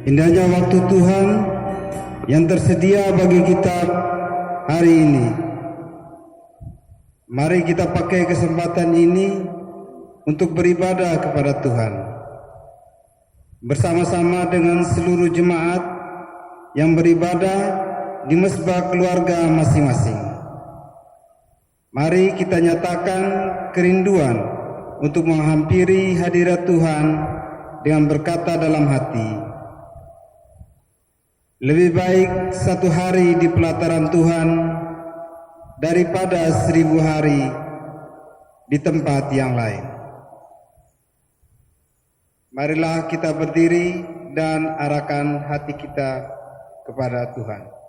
Indahnya waktu Tuhan yang tersedia bagi kita hari ini. Mari kita pakai kesempatan ini untuk beribadah kepada Tuhan bersama-sama dengan seluruh jemaat yang beribadah di mesbah keluarga masing-masing. Mari kita nyatakan kerinduan untuk menghampiri hadirat Tuhan dengan berkata dalam hati, lebih baik satu hari di pelataran Tuhan daripada 1000 hari di tempat yang lain. Marilah kita berdiri dan arahkan hati kita kepada Tuhan.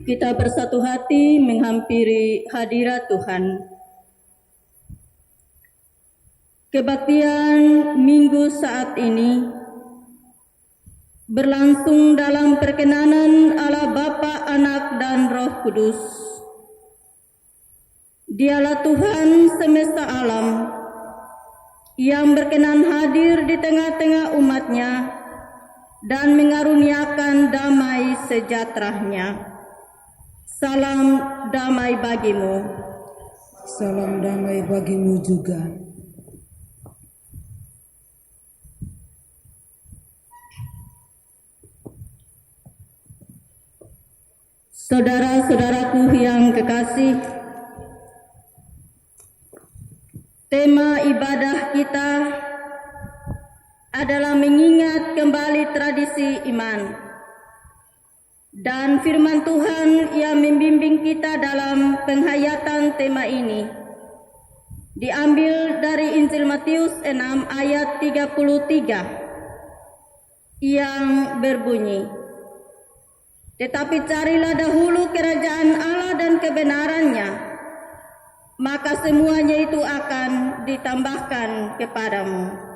Kita bersatu hati menghampiri hadirat Tuhan. Kebaktian minggu saat ini berlangsung dalam perkenanan Allah Bapa, Anak, dan Roh Kudus. Dialah Tuhan semesta alam yang berkenan hadir di tengah-tengah umatnya dan mengaruniakan damai sejahtera-Nya. Salam damai bagimu. Salam damai bagimu juga. Saudara-saudaraku yang kekasih, tema ibadah kita adalah mengingat kembali tradisi iman dan firman Tuhan yang membimbing kita dalam penghayatan tema ini diambil dari Injil Matius 6 ayat 33 yang berbunyi, "Tetapi carilah dahulu kerajaan Allah dan kebenarannya, maka semuanya itu akan ditambahkan kepadamu."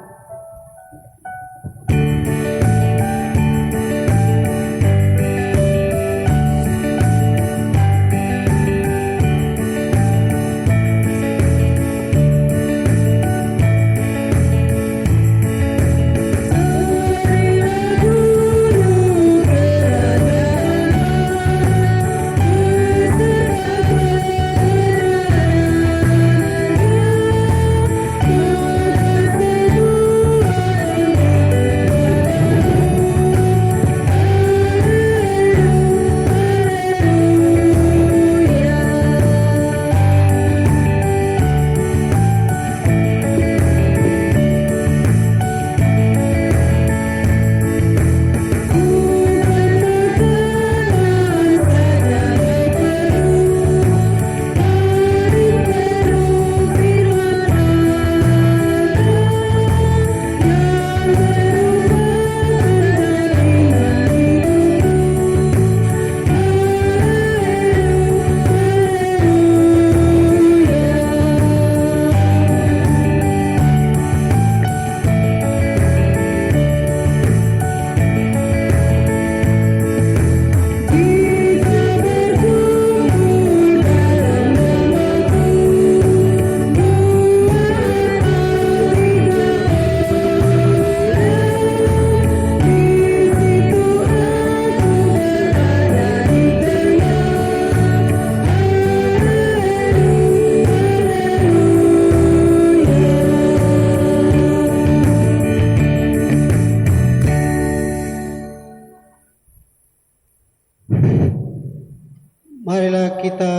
Marilah kita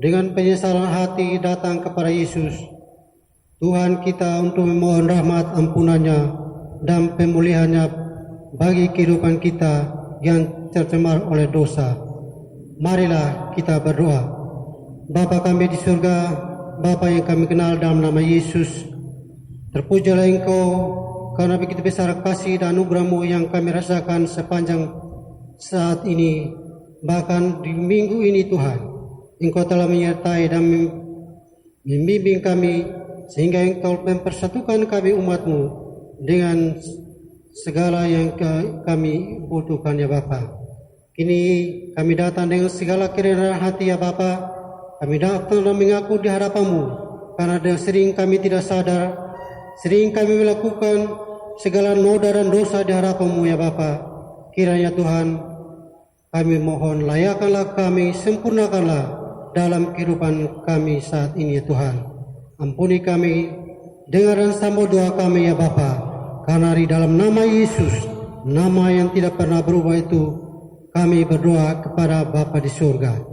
dengan penyesalan hati datang kepada Yesus, Tuhan kita, untuk memohon rahmat ampunannya dan pemulihannya bagi kehidupan kita yang tercemar oleh dosa. Marilah kita berdoa. Bapa kami di surga, Bapa yang kami kenal dalam nama Yesus, terpujilah Engkau karena begitu besar kasih dan anugerah-Mu yang kami rasakan sepanjang saat ini. Bahkan di minggu ini Tuhan, Engkau telah menyertai dan membimbing kami sehingga Engkau mempersatukan kami umat-Mu dengan segala yang kami butuhkan ya Bapa. Kini kami datang dengan segala kerendahan hati ya Bapa. Kami datang dan mengaku di hadapan-Mu karena sering kami tidak sadar, sering kami melakukan segala noda dan dosa di hadapan-Mu ya Bapa. Kiranya Tuhan, kami mohon layakkanlah kami, sempurnakanlah dalam kehidupan kami saat ini ya Tuhan. Ampuni kami, dengar dan sambut doa kami ya Bapa. Karena di dalam nama Yesus, nama yang tidak pernah berubah itu, kami berdoa kepada Bapa di surga.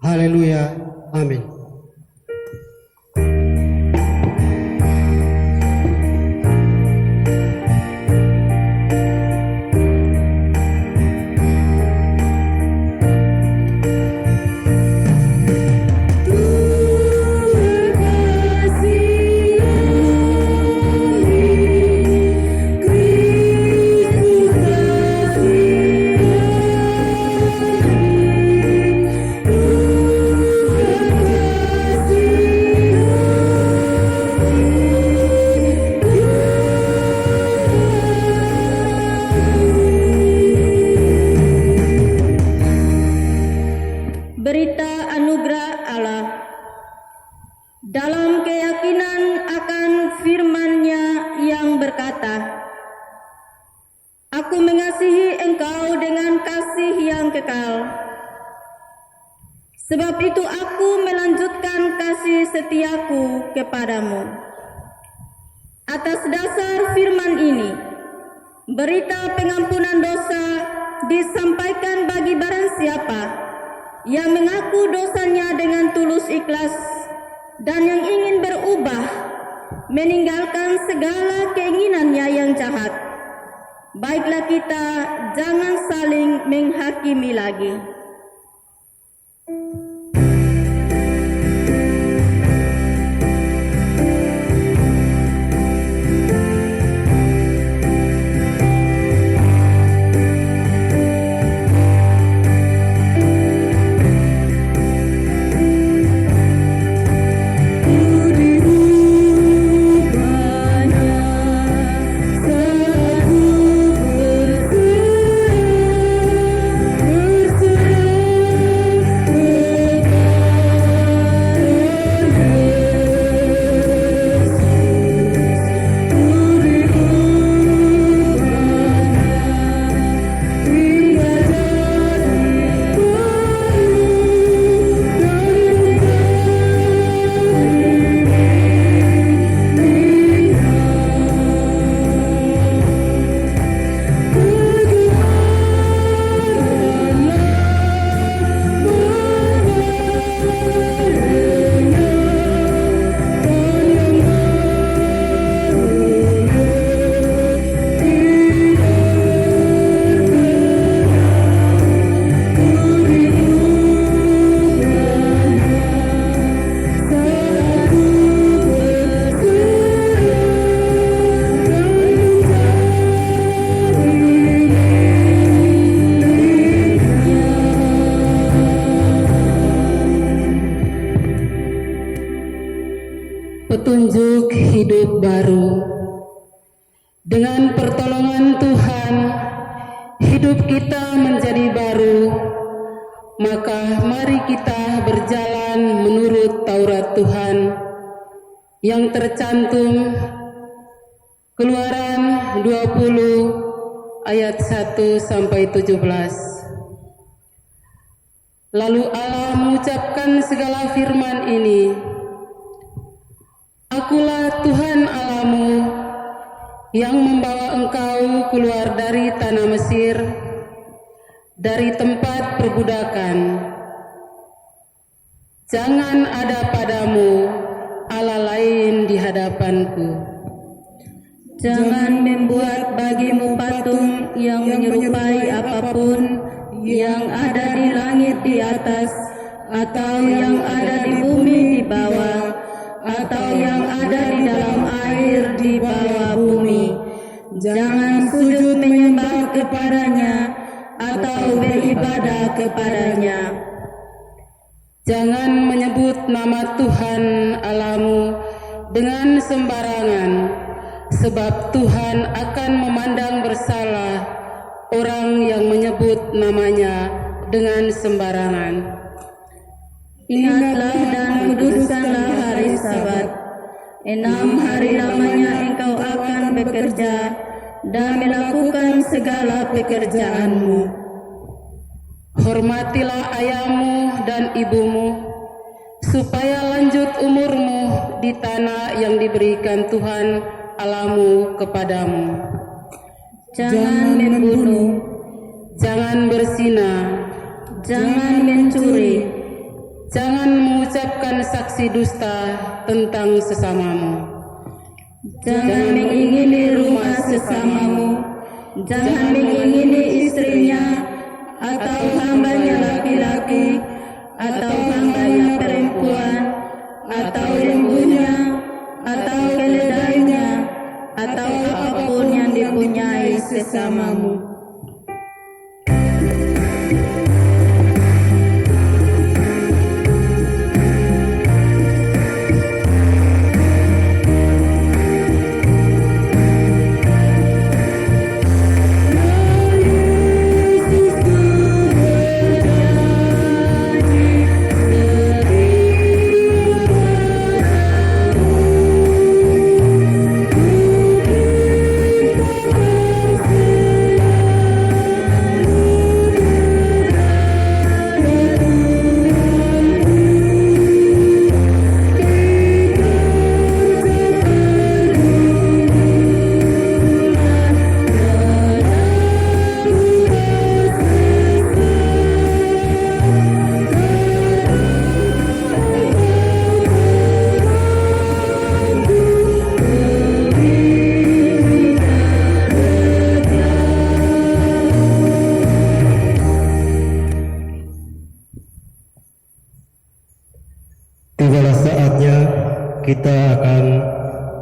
Haleluya, amin. Berita anugerah Allah. Dalam keyakinan akan firman-Nya yang berkata, "Aku mengasihi engkau dengan kasih yang kekal. Sebab itu aku melanjutkan kasih setiaku kepadamu." Atas dasar firman ini, berita pengampunan dosa disampaikan bagi barang siapa yang mengaku dosanya dengan tulus ikhlas dan yang ingin berubah, meninggalkan segala keinginannya yang jahat, Baiklah kita jangan saling menghakimi lagi. Petunjuk hidup baru. Dengan pertolongan Tuhan, hidup kita menjadi baru. Maka mari kita berjalan menurut Taurat Tuhan yang tercantum Keluaran 20 ayat 1 sampai 17. Lalu Allah mengucapkan segala firman ini, Akulah Tuhan Allahmu yang membawa engkau keluar dari tanah Mesir, dari tempat perbudakan. Jangan ada padamu Allah lain di hadapanku. Jangan membuat bagimu patung yang menyerupai apapun yang ada di langit di atas, atau yang ada di bumi di bawah, atau yang ada di dalam air di bawah bumi. Jangan sujud menyembah kepadanya atau beribadah kepadanya. Jangan menyebut nama Tuhan Allahmu dengan sembarangan, sebab Tuhan akan memandang bersalah orang yang menyebut namanya dengan sembarangan. Ingatlah dan kuduskanlah hari Sabat. 6 hari lamanya engkau akan bekerja dan melakukan segala pekerjaanmu. Hormatilah ayahmu dan ibumu, supaya lanjut umurmu di tanah yang diberikan Tuhan Allahmu kepadamu. Jangan membunuh, Jangan berzina, jangan mencuri, jangan mengucapkan saksi dusta tentang sesamamu. jangan mengingini rumah sesamamu, jangan mengingini istrinya, atau hambanya laki-laki, atau hambanya perempuan, atau lembunya, atau keledainya, atau apapun yang dipunyai sesamamu. kita akan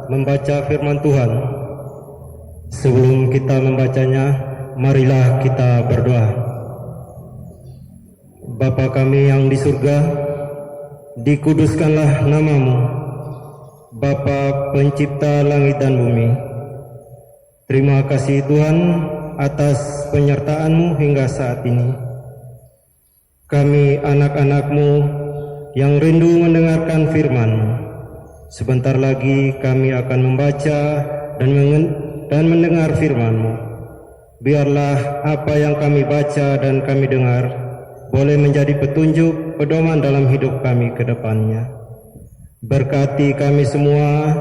membaca firman Tuhan. Sebelum kita membacanya, marilah kita berdoa. Bapa kami yang di surga, dikuduskanlah nama-Mu, Bapa pencipta langit dan bumi. Terima kasih Tuhan atas penyertaan-Mu hingga saat ini. Kami anak-anak-Mu yang rindu mendengarkan firman-Mu. Sebentar lagi kami akan membaca dan mendengar firman-Mu. Biarlah apa yang kami baca dan kami dengar boleh menjadi petunjuk pedoman dalam hidup kami ke depannya. Berkati kami semua,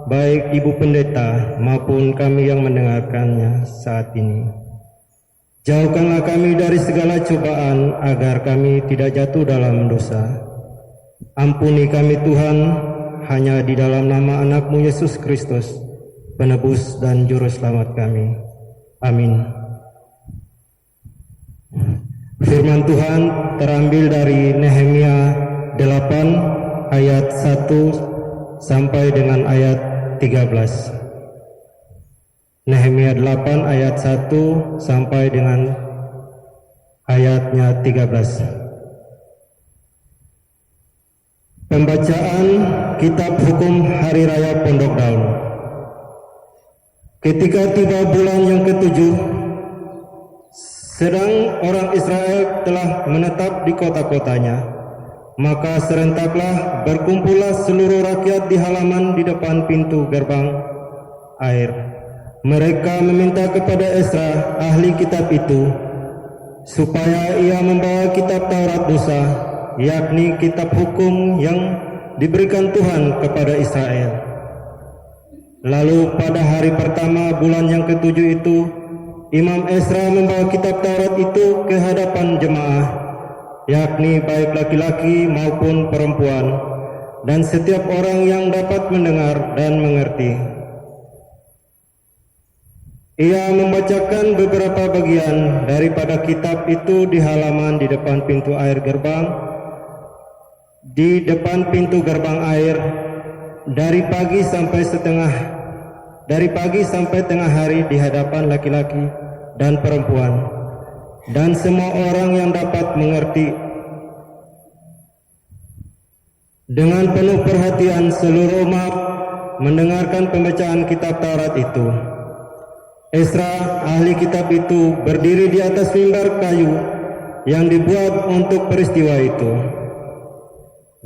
baik Ibu Pendeta maupun kami yang mendengarkannya saat ini. Jauhkanlah kami dari segala cobaan agar kami tidak jatuh dalam dosa. Ampuni kami Tuhan, hanya di dalam nama anak-Mu Yesus Kristus, penebus dan juru selamat kami. Amin. Firman Tuhan terambil dari Nehemia 8 ayat 1 sampai dengan ayat 13. Nehemia 8 ayat 1 sampai dengan ayatnya 13. Pembacaan Kitab Hukum Hari Raya Pondok Daun. Ketika tiba bulan yang ke-7, sedang orang Israel telah menetap di kota-kotanya, maka serentaklah berkumpullah seluruh rakyat di halaman di depan pintu gerbang air. Mereka meminta kepada Esra, ahli kitab itu, supaya ia membawa kitab Taurat Musa, yakni kitab hukum yang diberikan Tuhan kepada Israel. Lalu pada hari pertama bulan yang ke-7 itu, Imam Esra membawa kitab Taurat itu ke hadapan jemaah, yakni baik laki-laki maupun perempuan, dan setiap orang yang dapat mendengar dan mengerti. Ia membacakan beberapa bagian daripada kitab itu di halaman di depan pintu air gerbang, di depan pintu gerbang air, dari pagi sampai tengah hari di hadapan laki-laki dan perempuan, dan semua orang yang dapat mengerti. Dengan penuh perhatian seluruh umat mendengarkan pembacaan kitab Taurat itu. Esra, ahli kitab itu, berdiri di atas mimbar kayu yang dibuat untuk peristiwa itu.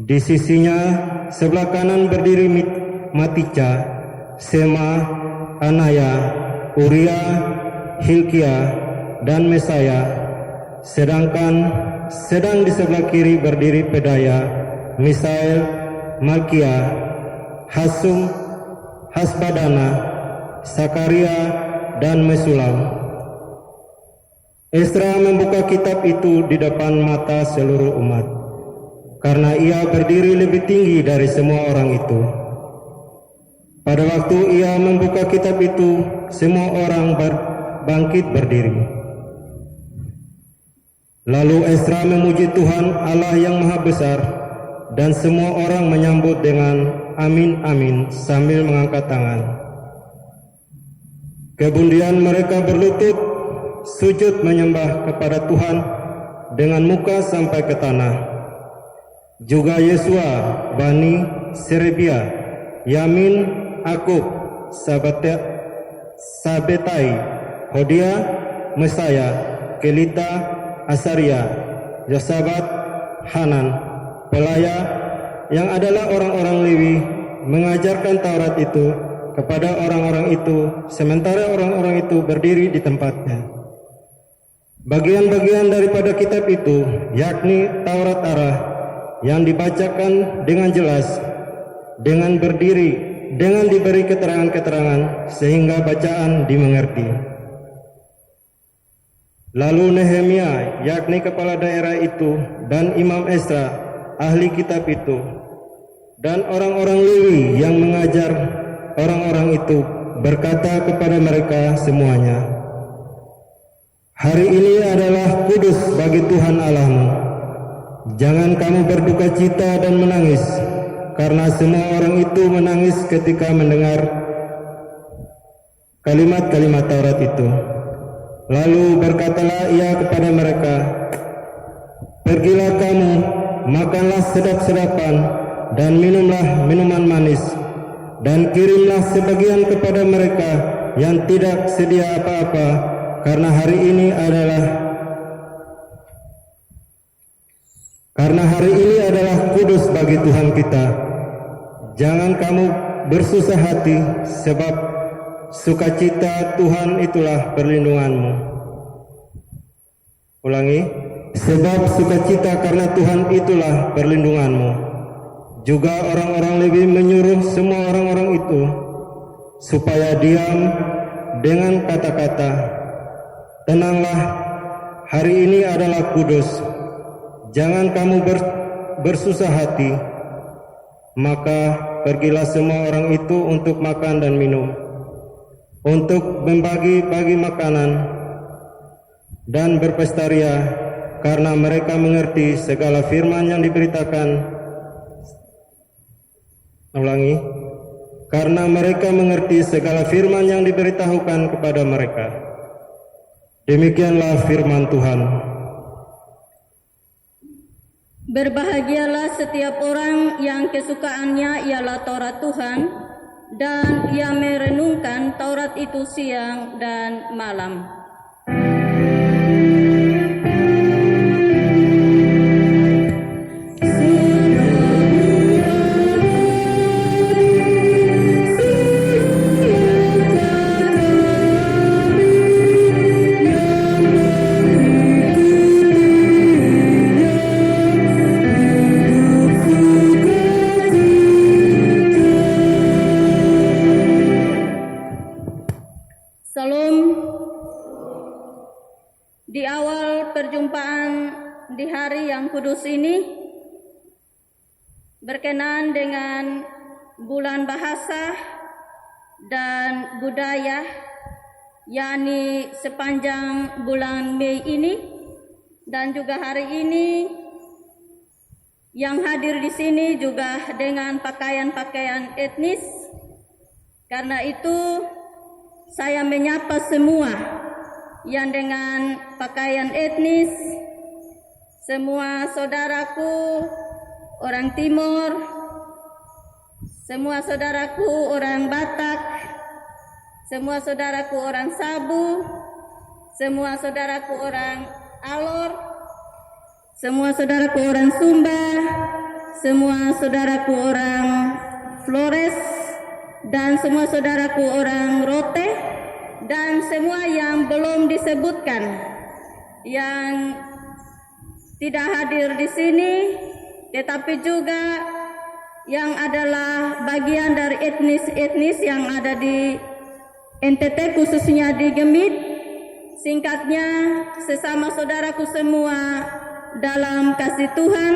Di sisinya sebelah kanan berdiri Matica, Sema, Anaya, Uria, Hilkia, dan Mesaya. Sedang di sebelah kiri berdiri Pedaya, Misael, Malkia, Hasum, Hasbadana, Sakaria, dan Mesulam. Esra membuka kitab itu di depan mata seluruh umat, karena ia berdiri lebih tinggi dari semua orang itu. Pada waktu ia membuka kitab itu, semua orang bangkit berdiri. Lalu Esra memuji Tuhan Allah yang Maha Besar, dan semua orang menyambut dengan amin amin sambil mengangkat tangan. Kemudian mereka berlutut, sujud menyembah kepada Tuhan dengan muka sampai ke tanah. Juga Yesua, Bani, Serebia, Yamin, Akub, Sabetai, Hodia, Mesaya, Kelita, Asaria, Yosabat, Hanan, Pelaya, yang adalah orang-orang Lewi, mengajarkan Taurat itu kepada orang-orang itu, sementara orang-orang itu berdiri di tempatnya. Bagian-bagian daripada kitab itu, yakni Taurat Arah, yang dibacakan dengan jelas, dengan diberi keterangan-keterangan, sehingga bacaan dimengerti. Lalu Nehemia, yakni kepala daerah itu, dan Imam Esra, ahli kitab itu, dan orang-orang Lewi yang mengajar orang-orang itu, berkata kepada mereka semuanya, "Hari ini adalah kudus bagi Tuhan Allahmu. Jangan kamu berduka cita dan menangis, karena semua orang itu menangis ketika mendengar kalimat-kalimat Taurat itu. Lalu berkatalah ia kepada mereka, "Pergilah kamu, makanlah sedap-sedapan dan minumlah minuman manis, dan kirimlah sebagian kepada mereka yang tidak sedia apa-apa, karena hari ini adalah kudus bagi Tuhan kita. Jangan kamu bersusah hati, sebab sukacita Tuhan itulah perlindunganmu." Ulangi, sebab sukacita karena Tuhan itulah perlindunganmu. Juga orang-orang Lewi menyuruh semua orang-orang itu supaya diam dengan kata-kata, "Tenanglah, hari ini adalah kudus. Jangan kamu bersusah hati." Maka pergilah semua orang itu untuk makan dan minum, untuk membagi-bagi makanan dan berpesta ria, karena mereka mengerti segala firman yang diberitakan. Ulangi, karena mereka mengerti segala firman yang diberitahukan kepada mereka. Demikianlah firman Tuhan. Berbahagialah setiap orang yang kesukaannya ialah Taurat Tuhan, dan ia merenungkan Taurat itu siang dan malam. Di awal perjumpaan di hari yang kudus ini, berkenan dengan bulan bahasa dan budaya, yakni sepanjang bulan Mei ini, dan juga hari ini yang hadir di sini juga dengan pakaian-pakaian etnis. Karena itu saya menyapa semua yang dengan pakaian etnis, semua saudaraku orang Timur, semua saudaraku orang Batak, semua saudaraku orang Sabu, semua saudaraku orang Alor, semua saudaraku orang Sumba, semua saudaraku orang Flores, dan semua saudaraku orang Rote, dan semua yang belum disebutkan yang tidak hadir di sini, tetapi juga yang adalah bagian dari etnis-etnis yang ada di NTT, khususnya di Gemit. Singkatnya, sesama saudaraku semua dalam kasih Tuhan,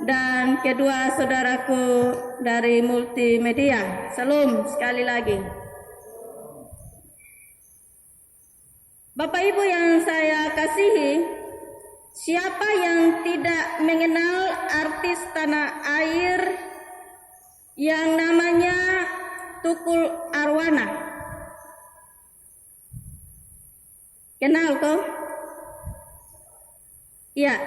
dan kedua saudaraku dari multimedia. Salam sekali lagi. Bapak Ibu yang saya kasihi, siapa yang tidak mengenal artis tanah air yang namanya Tukul Arwana? Kenal kok? Ya,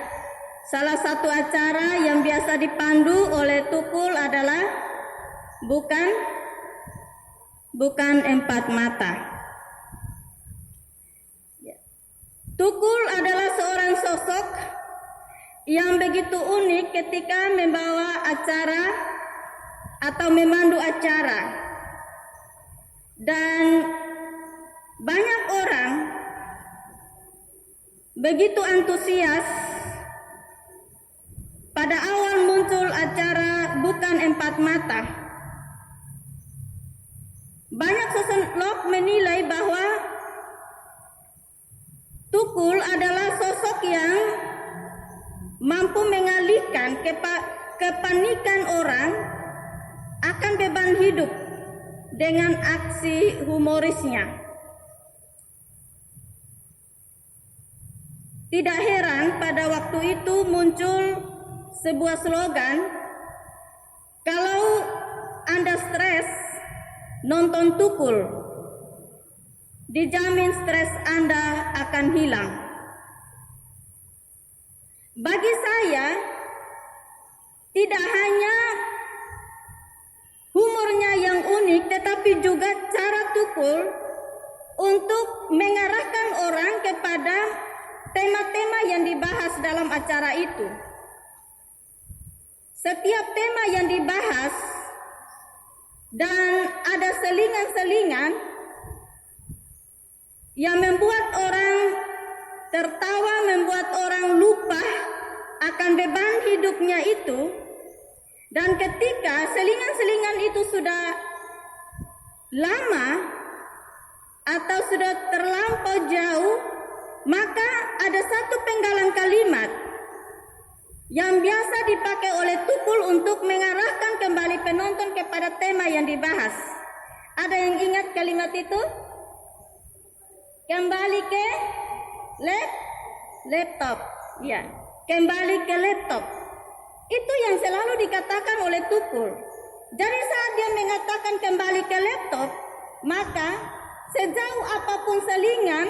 salah satu acara yang biasa dipandu oleh Tukul adalah bukan empat mata. Tukul adalah seorang sosok yang begitu unik ketika membawa acara atau memandu acara, dan banyak orang begitu antusias pada awal muncul acara bukan empat mata. Banyak sosiolog menilai bahwa Tukul adalah sosok yang mampu mengalihkan kepanikan orang akan beban hidup dengan aksi humorisnya. Tidak heran pada waktu itu muncul sebuah slogan Kalau Anda stres nonton Tukul, dijamin stres Anda akan hilang. Bagi saya, tidak hanya humornya yang unik, tetapi juga cara Tukul untuk mengarahkan orang kepada tema-tema yang dibahas dalam acara itu. Setiap tema yang dibahas dan ada selingan-selingan yang membuat orang tertawa, membuat orang lupa akan beban hidupnya itu. Dan ketika selingan-selingan itu sudah lama atau sudah terlampau jauh, maka ada satu penggalan kalimat yang biasa dipakai oleh Tukul untuk mengarahkan kembali penonton kepada tema yang dibahas. Ada yang ingat kalimat itu? Kembali ke laptop. Ya, kembali ke laptop. Itu yang selalu dikatakan oleh Tukul. Jadi saat dia mengatakan kembali ke laptop, maka sejauh apapun selingan,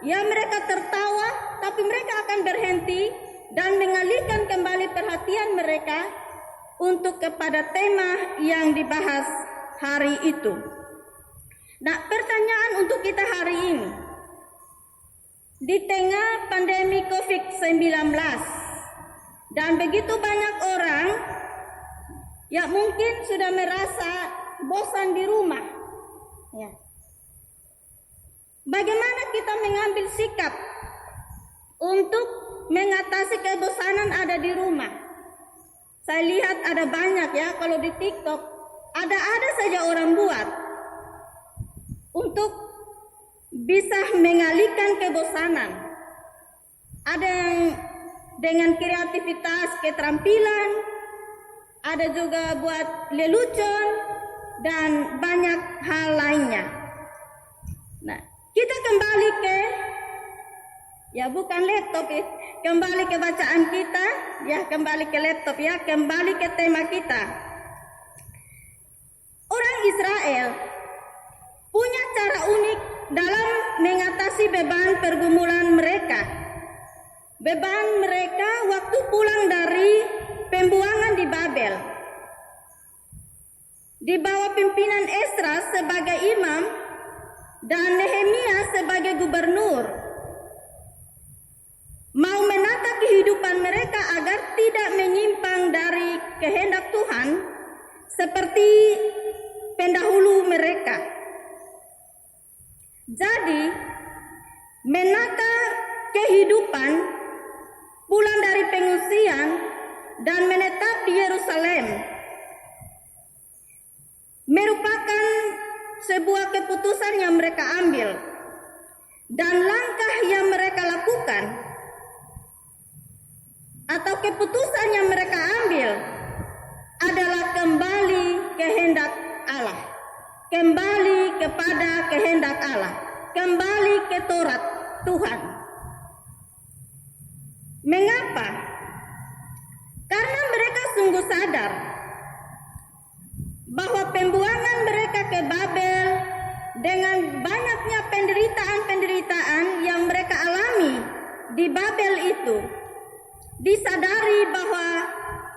ya mereka tertawa, tapi mereka akan berhenti dan mengalihkan kembali perhatian mereka untuk kepada tema yang dibahas hari itu. Nah, pertanyaan untuk kita hari ini. Di tengah pandemi COVID-19 dan begitu banyak orang yang mungkin sudah merasa bosan di rumah, ya. Bagaimana kita mengambil sikap untuk mengatasi kebosanan ada di rumah? Saya lihat ada banyak ya, kalau di TikTok ada saja orang buat untuk bisa mengalihkan kebosanan. Ada yang dengan kreativitas, keterampilan, ada juga buat lelucon dan banyak hal lainnya. Nah, kita kembali ke, ya bukan laptop ya, kembali ke bacaan kita, ya kembali ke laptop ya, kembali ke tema kita. Orang Israel punya cara unik dalam mengatasi beban pergumulan mereka. Beban mereka waktu pulang dari pembuangan di Babel. Di bawah pimpinan Esra sebagai imam dan Nehemia sebagai gubernur. Mau menata kehidupan mereka agar tidak menyimpang dari kehendak Tuhan seperti pendahulu mereka. Jadi, menata kehidupan, pulang dari pengungsian dan menetap di Yerusalem merupakan sebuah keputusan yang mereka ambil, dan langkah yang mereka lakukan atau keputusan yang mereka ambil adalah kembali kehendak Allah, kembali kepada kehendak Allah, kembali ke Taurat Tuhan. Mengapa? Karena mereka sungguh sadar bahwa pembuangan mereka ke Babel dengan banyaknya penderitaan-penderitaan yang mereka alami di Babel itu, disadari bahwa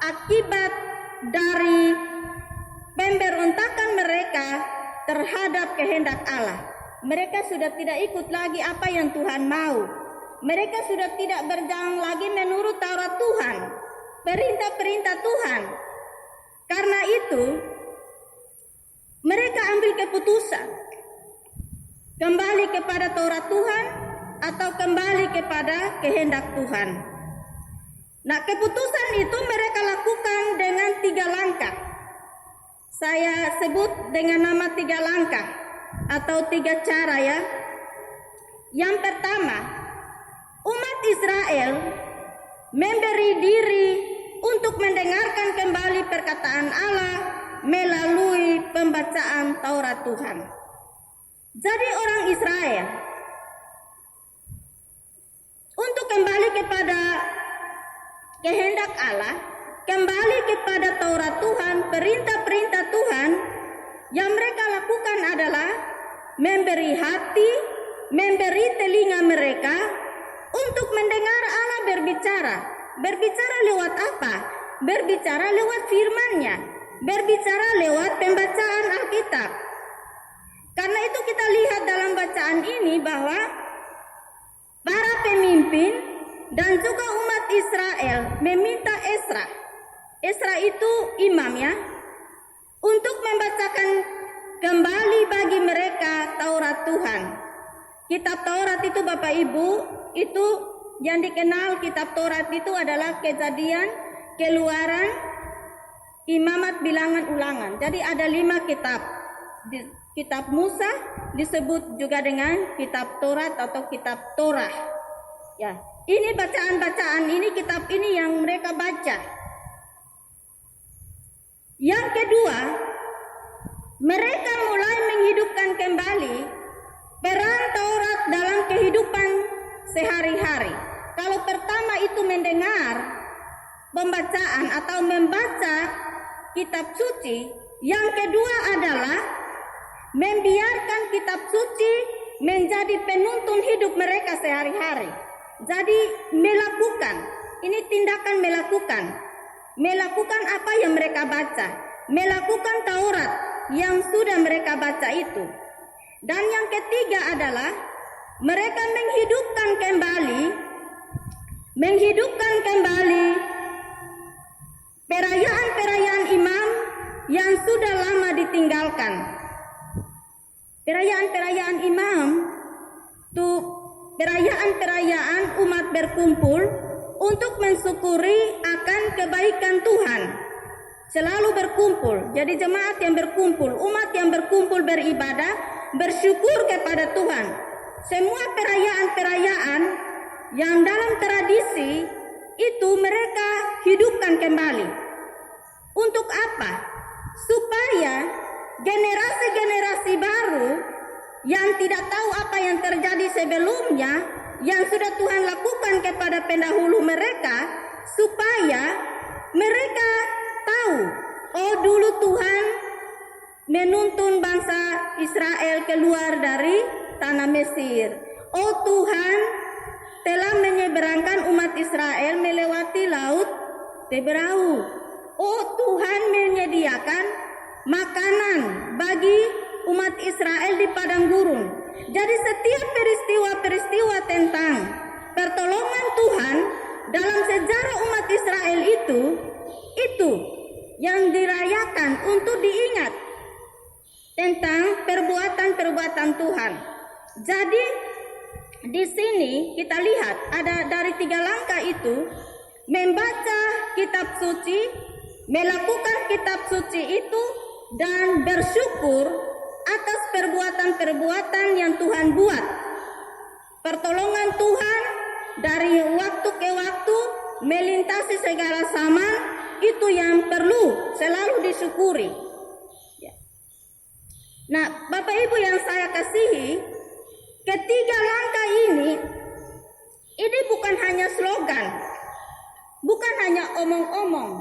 akibat dari pemberontakan mereka terhadap kehendak Allah, mereka sudah tidak ikut lagi apa yang Tuhan mau. Mereka sudah tidak berjalan lagi menurut Taurat Tuhan, perintah-perintah Tuhan. Karena itu, mereka ambil keputusan kembali kepada Taurat Tuhan atau kembali kepada kehendak Tuhan. Nah, keputusan itu mereka lakukan dengan 3 langkah. Saya sebut dengan nama 3 langkah atau 3 cara ya. Yang pertama, umat Israel memberi diri untuk mendengarkan kembali perkataan Allah melalui pembacaan Taurat Tuhan. Jadi orang Israel untuk kembali kepada kehendak Allah kembali kepada Taurat Tuhan, perintah-perintah Tuhan. Yang mereka lakukan adalah memberi hati, memberi telinga mereka untuk mendengar Allah berbicara. Berbicara lewat apa? Berbicara lewat firman-Nya, berbicara lewat pembacaan Alkitab. Karena itu kita lihat dalam bacaan ini bahwa para pemimpin dan juga umat Israel meminta Esra. Esra itu imam ya, untuk membacakan kembali bagi mereka Taurat Tuhan. Kitab Taurat itu Bapak Ibu, itu yang dikenal kitab Taurat itu adalah Kejadian, Keluaran, Imamat, Bilangan, Ulangan. Jadi ada 5 kitab. Kitab Musa disebut juga dengan kitab Taurat atau kitab Torah. Ya, ini bacaan-bacaan ini, kitab ini yang mereka baca. Yang kedua, mereka mulai menghidupkan kembali peran Taurat dalam kehidupan sehari-hari. Kalau pertama itu mendengar pembacaan atau membaca kitab suci, yang kedua adalah membiarkan kitab suci menjadi penuntun hidup mereka sehari-hari. Jadi melakukan, ini tindakan melakukan apa yang mereka baca, melakukan Taurat yang sudah mereka baca itu. Dan yang ketiga adalah mereka menghidupkan kembali perayaan-perayaan imam yang sudah lama ditinggalkan. Perayaan-perayaan imam itu perayaan-perayaan umat berkumpul untuk mensyukuri akan kebaikan Tuhan. Selalu berkumpul. Jadi jemaat yang berkumpul, umat yang berkumpul beribadah, bersyukur kepada Tuhan. Semua perayaan-perayaan yang dalam tradisi itu mereka hidupkan kembali. Untuk apa? Supaya generasi-generasi baru yang tidak tahu apa yang terjadi sebelumnya, yang sudah Tuhan lakukan kepada pendahulu mereka, supaya mereka tahu, oh dulu Tuhan menuntun bangsa Israel keluar dari tanah Mesir. Oh Tuhan telah menyeberangkan umat Israel melewati laut Teberau. Oh Tuhan menyediakan makanan bagi umat Israel di padang gurun. Jadi setiap peristiwa-peristiwa tentang pertolongan Tuhan dalam sejarah umat Israel itu yang dirayakan untuk diingat tentang perbuatan-perbuatan Tuhan. Jadi di sini kita lihat ada dari 3 langkah itu: membaca kitab suci, melakukan kitab suci itu, dan bersyukur atas perbuatan-perbuatan yang Tuhan buat. Pertolongan Tuhan dari waktu ke waktu melintasi segala zaman, itu yang perlu selalu disyukuri. Nah, Bapak Ibu yang saya kasihi, ketiga langkah ini bukan hanya slogan, bukan hanya omong-omong,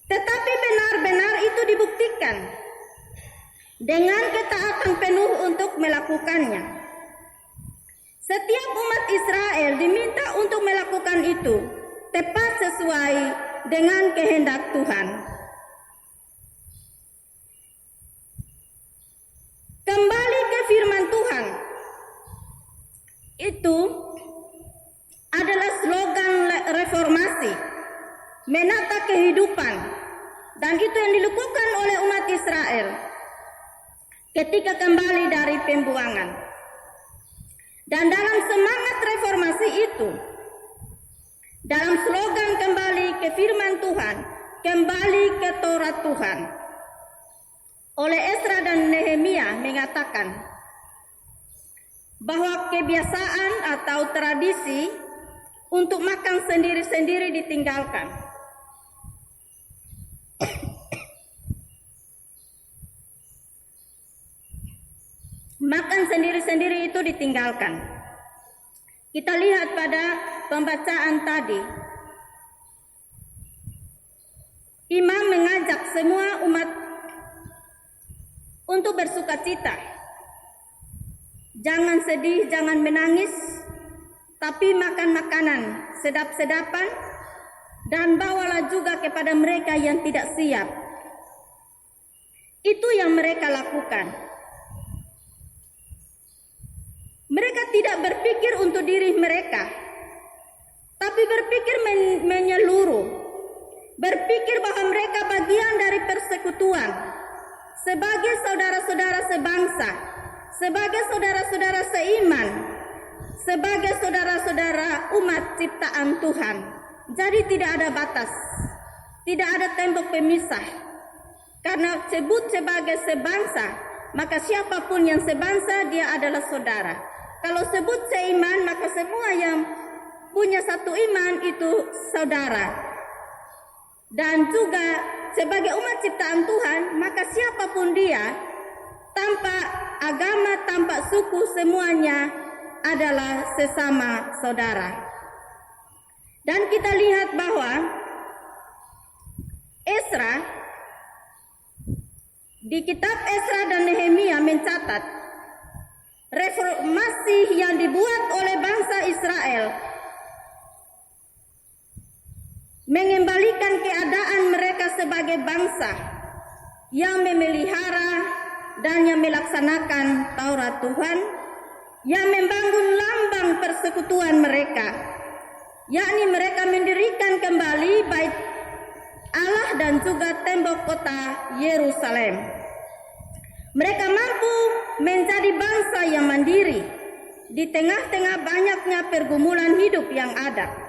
tetapi benar-benar itu dibuktikan dengan ketaatan penuh untuk melakukannya. Setiap umat Israel diminta untuk melakukan itu tepat sesuai dengan kehendak Tuhan. Kembali ke firman Tuhan, itu adalah slogan reformasi, menata kehidupan, dan itu yang dilakukan oleh umat Israel ketika kembali dari pembuangan. Dan dalam semangat reformasi itu, dalam slogan kembali ke firman Tuhan, kembali ke Taurat Tuhan, oleh Esra dan Nehemia mengatakan bahwa kebiasaan atau tradisi untuk makan sendiri-sendiri ditinggalkan. Makan sendiri-sendiri itu ditinggalkan. Kita lihat pada pembacaan tadi. Imam mengajak semua umat untuk bersukacita. Jangan sedih, jangan menangis, tapi makan makanan sedap-sedapan dan bawalah juga kepada mereka yang tidak siap. Itu yang mereka lakukan. Mereka tidak berpikir untuk diri mereka, tapi berpikir menyeluruh. Berpikir bahwa mereka bagian dari persekutuan, sebagai saudara-saudara sebangsa, sebagai saudara-saudara seiman, sebagai saudara-saudara umat ciptaan Tuhan. Jadi tidak ada batas, tidak ada tembok pemisah. Karena sebut sebagai sebangsa, maka siapapun yang sebangsa dia adalah saudara. Kalau sebut seiman, maka semua yang punya satu iman itu saudara. Dan juga sebagai umat ciptaan Tuhan, maka siapapun dia, tanpa agama, tanpa suku, semuanya adalah sesama saudara. Dan kita lihat bahwa Esra, di kitab Esra dan Nehemia mencatat reformasi yang dibuat oleh bangsa Israel mengembalikan keadaan mereka sebagai bangsa yang memelihara dan yang melaksanakan Taurat Tuhan, yang membangun lambang persekutuan mereka, yakni mereka mendirikan kembali bait Allah dan juga tembok kota Yerusalem. Mereka mampu menjadi bangsa yang mandiri di tengah-tengah banyaknya pergumulan hidup yang ada.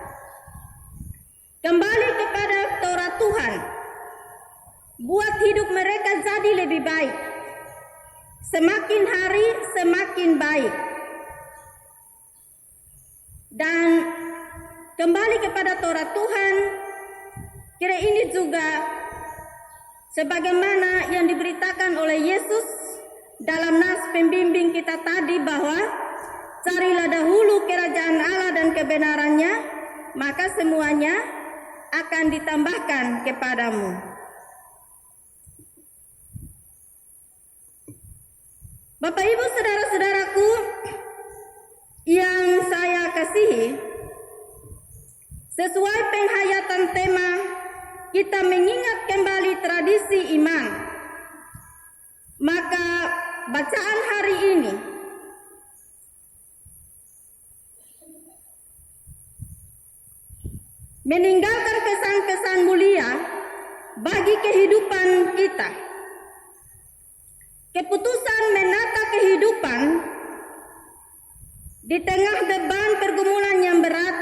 Kembali kepada Taurat Tuhan, buat hidup mereka jadi lebih baik. Semakin hari semakin baik. Dan kembali kepada Taurat Tuhan, kira ini juga sebagaimana yang diberitakan oleh Yesus dalam nas pembimbing kita tadi, bahwa carilah dahulu kerajaan Allah dan kebenarannya, maka semuanya akan ditambahkan kepadamu. Bapak Ibu saudara-saudaraku yang saya kasihi, sesuai penghayatan tema kita mengingat kembali tradisi iman, maka bacaan hari ini meninggalkan kesan-kesan mulia bagi kehidupan kita. Keputusan menata kehidupan di tengah beban pergumulan yang berat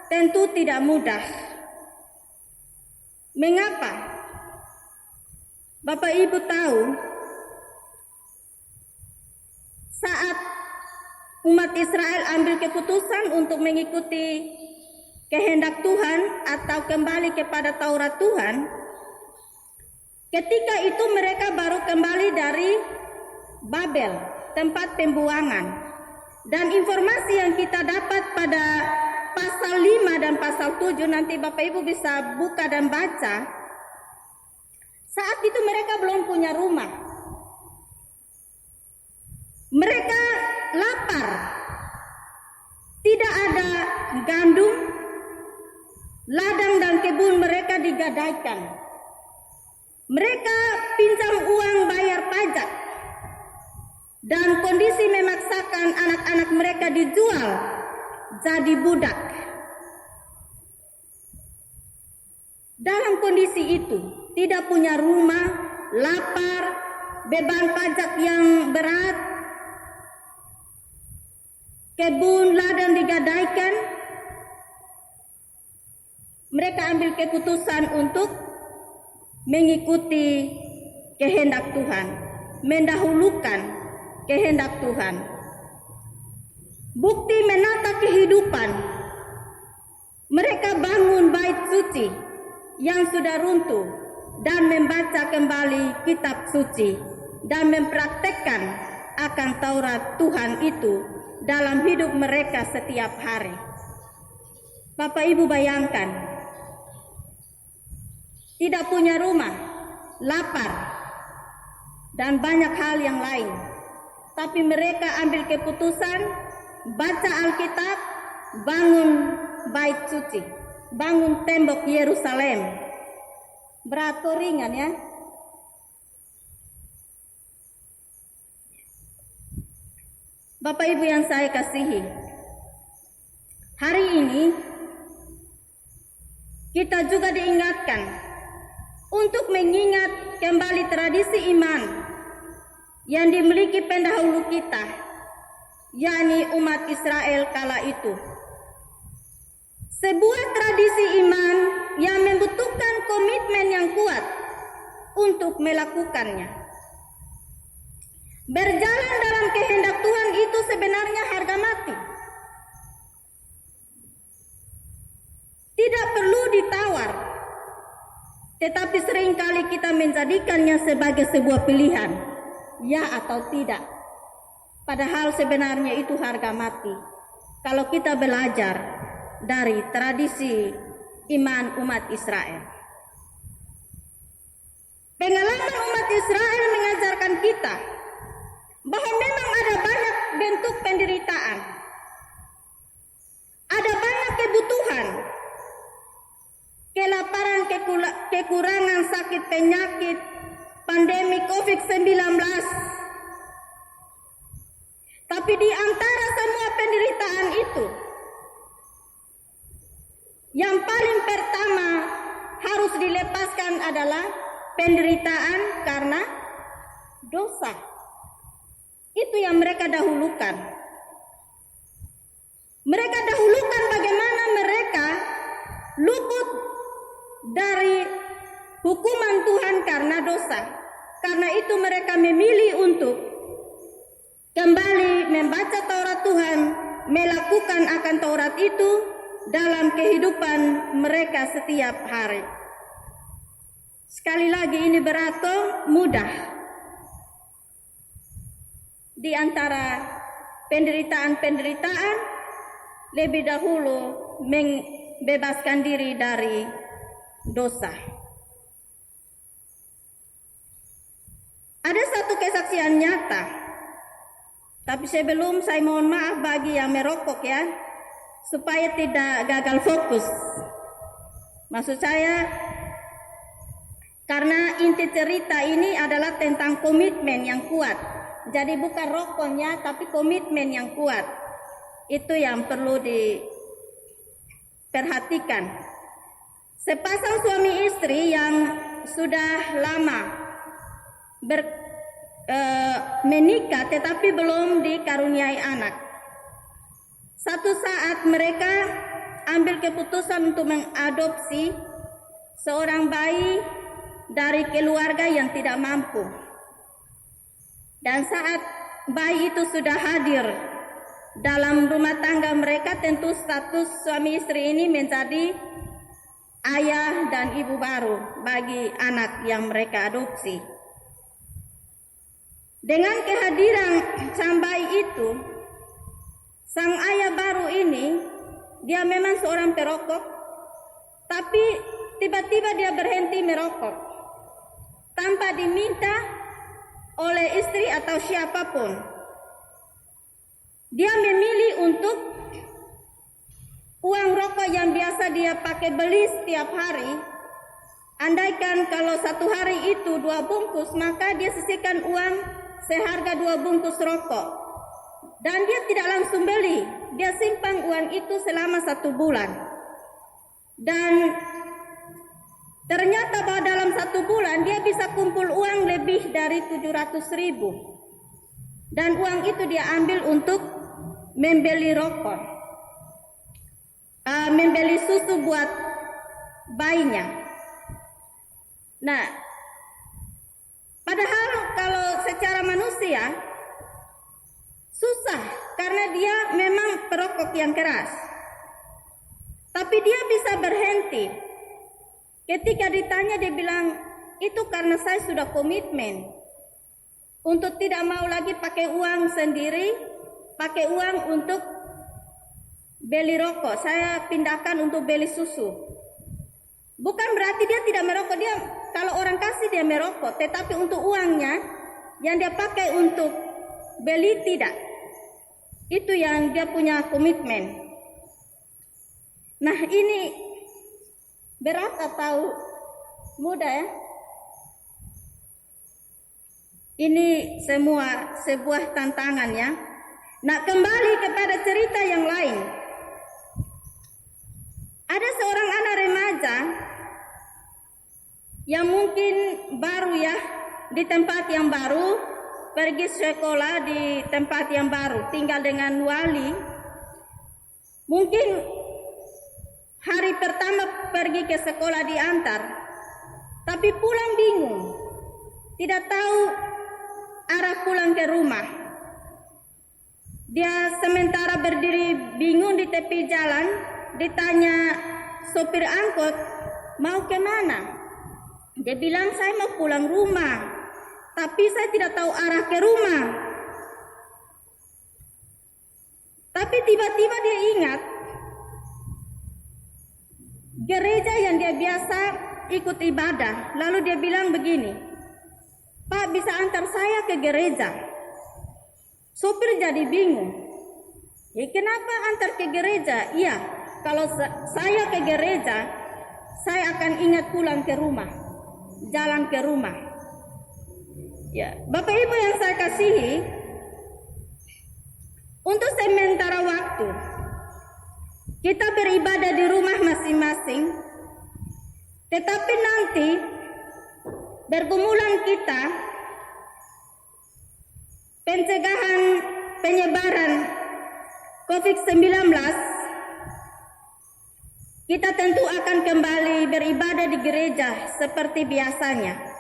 tentu tidak mudah. Mengapa? Bapak Ibu tahu, saat umat Israel ambil keputusan untuk mengikuti kehendak Tuhan atau kembali kepada Taurat Tuhan, ketika itu mereka baru kembali dari Babel, tempat pembuangan. Dan informasi yang kita dapat pada pasal 5 dan pasal 7, nanti Bapak Ibu bisa buka dan baca. Saat itu mereka belum punya rumah. Mereka lapar. Tidak ada gandum, ladang dan kebun mereka digadaikan. Mereka pinjam uang bayar pajak. Dan kondisi memaksakan anak-anak mereka dijual jadi budak. Dalam kondisi itu, tidak punya rumah, lapar, beban pajak yang berat, kebun ladang digadaikan, mereka ambil keputusan untuk mengikuti kehendak Tuhan, mendahulukan kehendak Tuhan. Bukti menata kehidupan, mereka bangun bait suci yang sudah runtuh dan membaca kembali kitab suci dan mempraktekkan akan Taurat Tuhan itu dalam hidup mereka setiap hari. Bapak Ibu bayangkan, tidak punya rumah, lapar, dan banyak hal yang lain. Tapi mereka ambil keputusan, baca Alkitab, bangun bait suci, bangun tembok Yerusalem. Berat atau ringan ya? Bapak Ibu yang saya kasihi, hari ini kita juga diingatkan untuk mengingat kembali tradisi iman yang dimiliki pendahulu kita, yakni umat Israel kala itu. Sebuah tradisi iman yang membutuhkan komitmen yang kuat untuk melakukannya. Berjalan dalam kehendak Tuhan itu sebenarnya harga mati. Tidak perlu ditawar, tetapi seringkali kita menjadikannya sebagai sebuah pilihan, ya atau tidak. Padahal sebenarnya itu harga mati. Kalau kita belajar dari tradisi iman umat Israel. Pengalaman umat Israel mengajarkan kita bahwa memang ada banyak bentuk penderitaan, ada banyak kebutuhan, kelaparan, kekurangan, sakit, penyakit, pandemi COVID-19. Tapi di antara semua penderitaan itu, yang paling pertama harus dilepaskan adalah penderitaan karena dosa. Itu yang mereka dahulukan. Mereka dahulukan bagaimana mereka luput dari hukuman Tuhan karena dosa. Karena itu mereka memilih untuk kembali membaca Taurat Tuhan, melakukan akan Taurat itu dalam kehidupan mereka setiap hari. Sekali lagi, ini berat atau mudah? Di antara penderitaan-penderitaan, lebih dahulu membebaskan diri dari dosa. Ada satu kesaksian nyata, tapi sebelum saya mohon maaf bagi yang merokok ya, supaya tidak gagal fokus. Maksud saya, karena inti cerita ini adalah tentang komitmen yang kuat. Jadi bukan rokoknya, tapi komitmen yang kuat. Itu yang perlu diperhatikan. Sepasang suami istri yang sudah lama menikah tetapi belum dikaruniai anak. Satu saat mereka ambil keputusan untuk mengadopsi seorang bayi dari keluarga yang tidak mampu. Dan saat bayi itu sudah hadir dalam rumah tangga mereka, tentu status suami istri ini menjadi ayah dan ibu baru bagi anak yang mereka adopsi. Dengan kehadiran sang bayi itu, sang ayah baru ini, dia memang seorang perokok, tapi tiba-tiba dia berhenti merokok tanpa diminta oleh istri atau siapapun. Dia memilih untuk uang rokok yang biasa dia pakai beli setiap hari. Andaikan kalau satu hari itu 2 bungkus, maka dia sisihkan uang seharga 2 bungkus rokok. Dan dia tidak langsung beli, dia simpan uang itu selama 1 bulan. Dan ternyata bahwa dalam 1 bulan dia bisa kumpul uang lebih dari 700.000. Dan uang itu dia ambil untuk membeli rokok, membeli susu buat bayinya. Nah, padahal kalau secara manusia susah karena dia memang perokok yang keras. Tapi dia bisa berhenti. Ketika ditanya dia bilang, itu karena saya sudah komitmen untuk tidak mau lagi pakai uang sendiri, pakai uang untuk beli rokok. Saya pindahkan untuk beli susu. Bukan berarti dia tidak merokok, dia kalau orang kasih dia merokok, tetapi untuk uangnya yang dia pakai untuk beli tidak. Itu yang dia punya komitmen. Nah, ini berat atau mudah ya? Ini semua sebuah tantangan ya. Nah, kembali kepada cerita yang lain. Ada seorang anak remaja yang mungkin baru ya, di tempat yang baru, pergi sekolah di tempat yang baru, tinggal dengan wali. Mungkin hari pertama pergi ke sekolah diantar, tapi pulang bingung, tidak tahu arah pulang ke rumah. Dia sementara berdiri bingung di tepi jalan, ditanya sopir angkot, mau kemana? Dia bilang, saya mau pulang rumah, tapi saya tidak tahu arah ke rumah. Tapi tiba-tiba dia ingat gereja yang dia biasa ikut ibadah. Lalu dia bilang begini, Pak, bisa antar saya ke gereja? Sopir jadi bingung. Ya, kenapa antar ke gereja? Iya, kalau saya ke gereja, saya akan ingat pulang ke rumah, jalan ke rumah. Ya, Bapak Ibu yang saya kasihi, untuk sementara waktu kita beribadah di rumah masing-masing, tetapi nanti pergumulan kita, pencegahan penyebaran COVID-19, kita tentu akan kembali beribadah di gereja seperti biasanya.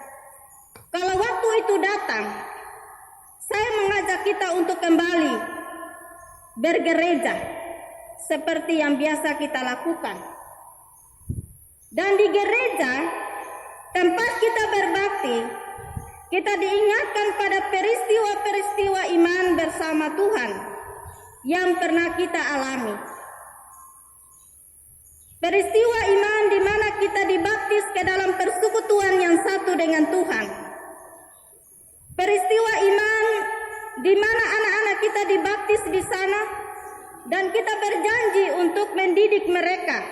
Kalau waktu itu datang, saya mengajak kita untuk kembali bergereja seperti yang biasa kita lakukan. Dan di gereja, tempat kita berbakti, kita diingatkan pada peristiwa-peristiwa iman bersama Tuhan yang pernah kita alami. Peristiwa iman di mana kita dibaptis ke dalam persekutuan yang satu dengan Tuhan. Peristiwa iman di mana anak-anak kita dibaptis di sana dan kita berjanji untuk mendidik mereka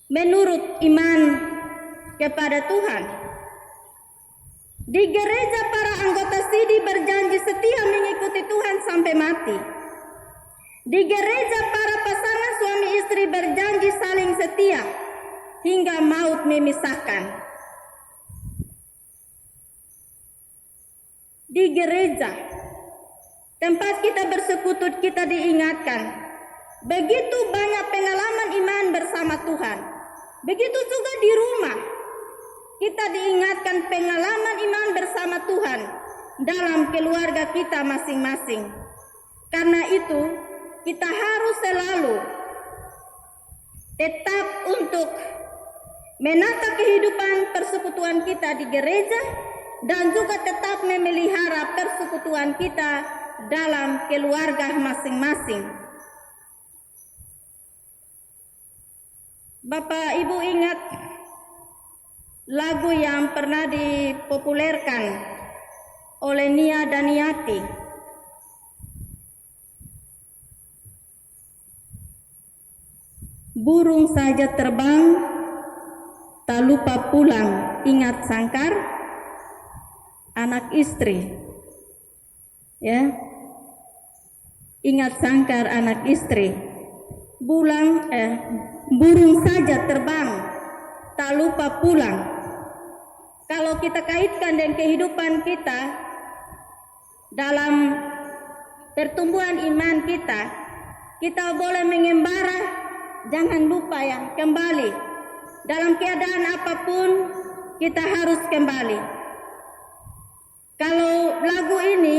menurut iman kepada Tuhan. Di gereja para anggota sidi berjanji setia mengikuti Tuhan sampai mati. Di gereja para pasangan suami istri berjanji saling setia hingga maut memisahkan. Di gereja, tempat kita bersekutu, kita diingatkan begitu banyak pengalaman iman bersama Tuhan. Begitu juga di rumah, kita diingatkan pengalaman iman bersama Tuhan dalam keluarga kita masing-masing. Karena itu, kita harus selalu tetap untuk menata kehidupan persekutuan kita di gereja dan juga tetap memelihara persekutuan kita dalam keluarga masing-masing. Bapak Ibu ingat lagu yang pernah dipopulerkan oleh Nia Daniati, burung saja terbang, tak lupa pulang, ingat sangkar anak istri. Ya, ingat sangkar anak istri. Burung saja terbang, tak lupa pulang. Kalau kita kaitkan dengan kehidupan kita dalam pertumbuhan iman kita, kita boleh mengembara, jangan lupa ya, kembali. Dalam keadaan apapun, kita harus kembali. Kalau lagu ini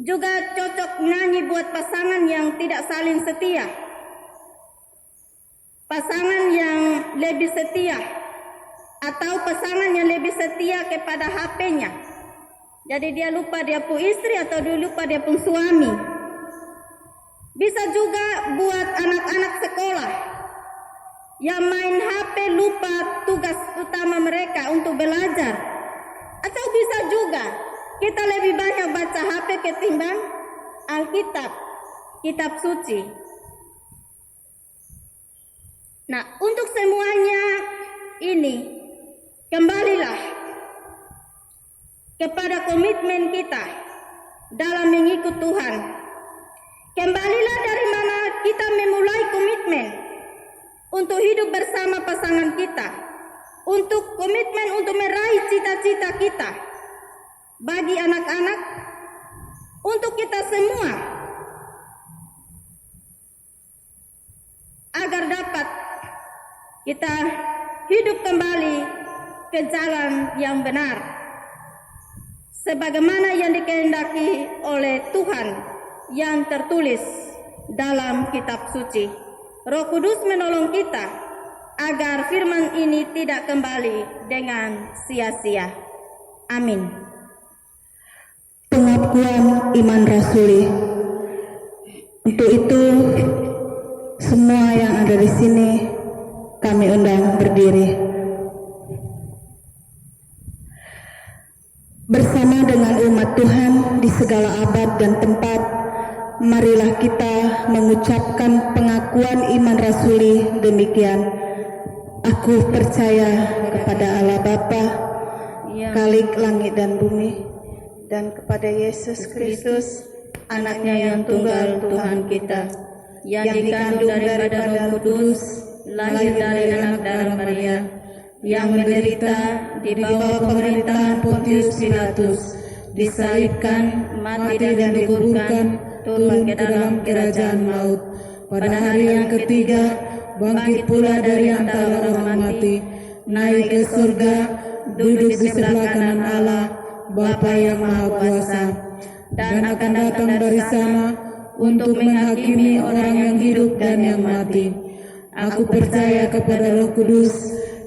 juga cocok nyanyi buat pasangan yang tidak saling setia, pasangan yang lebih setia, atau pasangan yang lebih setia kepada HP-nya. Jadi dia lupa dia pun istri atau dia lupa dia pun suami. Bisa juga buat anak-anak sekolah yang main HP lupa tugas utama mereka untuk belajar. Atau bisa juga kita lebih banyak baca HP ketimbang Alkitab, kitab suci. Nah, untuk semuanya ini, kembalilah kepada komitmen kita dalam mengikut Tuhan. Kembalilah dari mana kita memulai komitmen untuk hidup bersama pasangan kita, untuk komitmen untuk meraih cita-cita kita bagi anak-anak, untuk kita semua, agar dapat kita hidup kembali ke jalan yang benar, sebagaimana yang dikehendaki oleh Tuhan yang tertulis dalam kitab suci. Roh Kudus menolong kita agar firman ini tidak kembali dengan sia-sia. Amin. Pengakuan iman rasuli. Untuk itu, semua yang ada di sini kami undang berdiri. Bersama dengan umat Tuhan di segala abad dan tempat, marilah kita mengucapkan pengakuan iman rasuli demikian. Aku percaya kepada Allah Bapa, Khalik langit dan bumi, dan kepada Yesus Kristus, Anaknya yang tunggal Tuhan kita, yang dikandung daripada Roh Kudus, lahir dari anak darah Maria, yang menderita di bawah pemerintahan Pontius Pilatus, disalibkan, mati dan dikuburkan, turun ke dalam kerajaan maut. Pada hari yang ketiga, bangkit pula dari antara orang mati, naik ke surga, duduk di sebelah kanan Allah, Bapa yang Maha Kuasa, dan akan datang dari sana untuk menghakimi orang yang hidup dan yang mati. Aku percaya kepada Roh Kudus,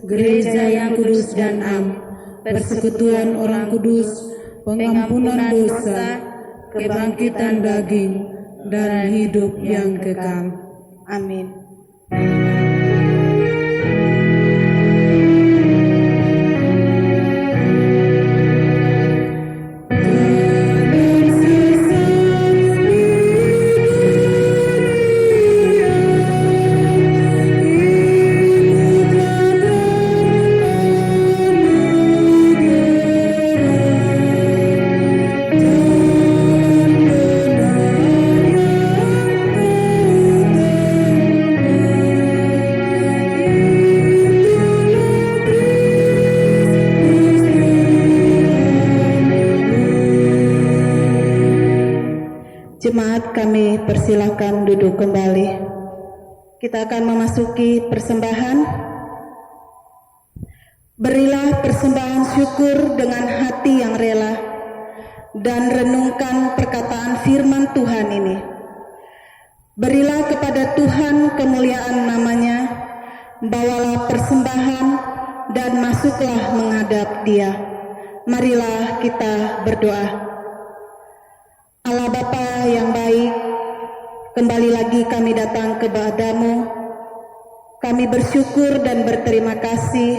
gereja yang kudus dan am, persekutuan orang kudus, pengampunan dosa, kebangkitan daging, dan hidup yang kekal. amin. Jemaat, kami persilahkan duduk kembali. Kita akan memasuki persembahan. Berilah persembahan syukur dengan hati yang rela dan renungkan perkataan firman Tuhan ini. Berilah kepada Tuhan kemuliaan namanya, bawalah persembahan dan masuklah menghadap Dia. Marilah kita berdoa. Allah Bapa yang baik, kembali lagi kami datang kepada-Mu. Kami bersyukur dan berterima kasih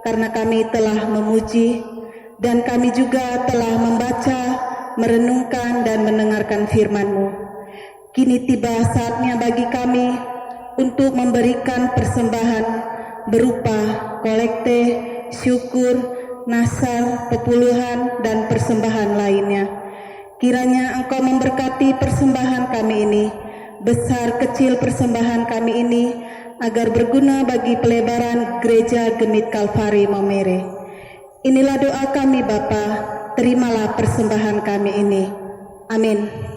karena kami telah memuji dan kami juga telah membaca, merenungkan dan mendengarkan firman-Mu. Kini tiba saatnya bagi kami untuk memberikan persembahan berupa kolekte, syukur, nasar, pepuluhan dan persembahan lainnya. Kiranya Engkau memberkati persembahan kami ini, besar kecil persembahan kami ini, agar berguna bagi pelebaran Gereja Gemit Kalvari Maumere. Inilah doa kami Bapa, terimalah persembahan kami ini. Amin.